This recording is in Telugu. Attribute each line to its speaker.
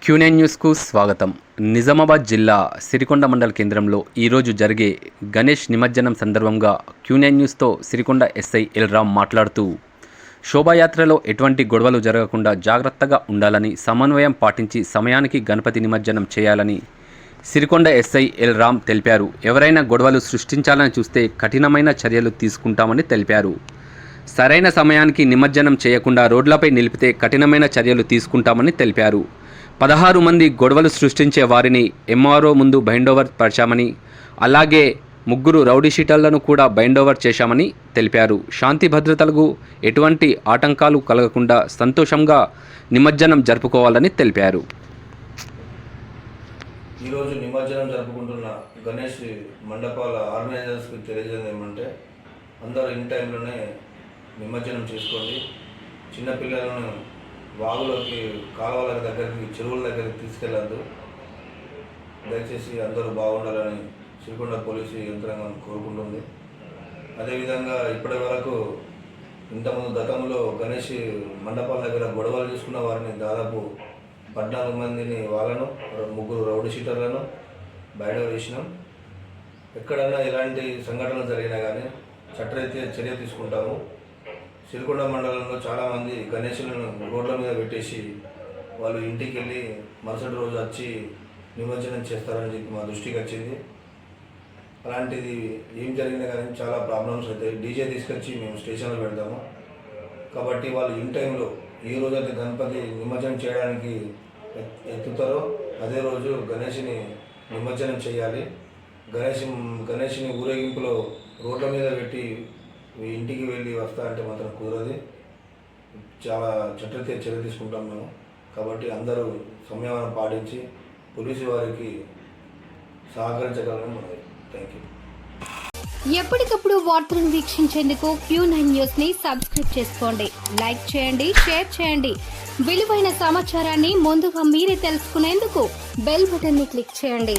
Speaker 1: Q9 న్యూస్కు స్వాగతం. నిజామాబాద్ జిల్లా సిరికొండ మండల కేంద్రంలో ఈరోజు జరిగే గణేష్ నిమజ్జనం సందర్భంగా Q9 న్యూస్తో సిరికొండ ఎస్ఐ ఎల్ రామ్ మాట్లాడుతూ శోభాయాత్రలో ఎటువంటి గొడవలు జరగకుండా జాగ్రత్తగా ఉండాలని, సమన్వయం పాటించి సమయానికి గణపతి నిమజ్జనం చేయాలని సిరికొండ ఎస్ఐ ఎల్ రామ్ తెలిపారు. ఎవరైనా గొడవలు సృష్టించాలని చూస్తే కఠినమైన చర్యలు తీసుకుంటామని తెలిపారు. సరైన సమయానికి నిమజ్జనం చేయకుండా రోడ్లపై నిలిపితే కఠినమైన చర్యలు తీసుకుంటామని తెలిపారు. 16 మంది గొడవలు సృష్టించే వారిని ఎంఆర్ఓ ముందు బైండోవర్ పరిచామని, అలాగే 3 రౌడీ షీటర్లను కూడా బైండోవర్ చేశామని తెలిపారు. శాంతి భద్రతలకు ఎటువంటి ఆటంకాలు కలగకుండా సంతోషంగా నిమజ్జనం జరుపుకోవాలని తెలిపారు.
Speaker 2: ఈరోజు నిమజ్జనం జరుపుకుంటున్న గణేష్ మండపాల ఆర్గనైజర్స్కి తెలియజేది ఏమంటే, అందరూ ఇన్ టైంలోనే నిమజ్జనం చేసుకోండి. చిన్నపిల్లలను వాగులోకి, కాలువల దగ్గరికి, చెరువుల దగ్గరికి తీసుకెళ్ళద్దు. దయచేసి అందరూ బాగుండాలని సిరికొండ పోలీసు యంత్రాంగం కోరుకుంటుంది. అదేవిధంగా ఇప్పటి వరకు ఇంతకుముందు గతంలో గణేష్ మండపాల దగ్గర గొడవలు చేసుకున్న వారిని దాదాపు 14 మందిని, వాళ్ళను 3 రౌడీ షీటర్లను బయట వేసినాం. ఎక్కడన్నా ఎలాంటి సంఘటనలు జరిగినా కానీ చట్టరీత్యా చర్య తీసుకుంటాము. సిరికొండ మండలంలో చాలామంది గణేషులను రోడ్ల మీద పెట్టేసి వాళ్ళు ఇంటికి వెళ్ళి మరుసటి రోజు వచ్చి నిమజ్జనం చేస్తారని చెప్పి మా దృష్టికి వచ్చింది. అలాంటిది ఏం జరిగినా కానీ చాలా ప్రాబ్లమ్స్ అవుతాయి. డీజే తీసుకొచ్చి మేము స్టేషన్లో పెడతాము. కాబట్టి వాళ్ళు ఇన్ టైంలో ఏ రోజైతే గణపతి నిమజ్జనం చేయడానికి ఎత్తుతారో అదే రోజు గణేష్ని నిమజ్జనం చేయాలి. గణేష్ని ఊరేగింపులో రోడ్ల మీద పెట్టి ఇంటికి వెళ్ళి వస్తా అంటే మాత్రం కుదరదు. చాలా చట్టరీత్యా చర్య తీసుకుంటాం మేము. కాబట్టి అందరూ సంయమనం పాటించి పోలీసు వారికి సహకరించగలరని మనది. Thank you.
Speaker 3: ఎప్పటికప్పుడు వార్తలను వీక్షించేందుకు Q9 న్యూస్ ని సబ్స్క్రైబ్ చేసుకోండి, లైక్ చేయండి, షేర్ చేయండి. విలువైన సమాచారాన్ని ముందుగా మీరే తెలుసుకునేందుకు బెల్ బటన్ ని క్లిక్ చేయండి.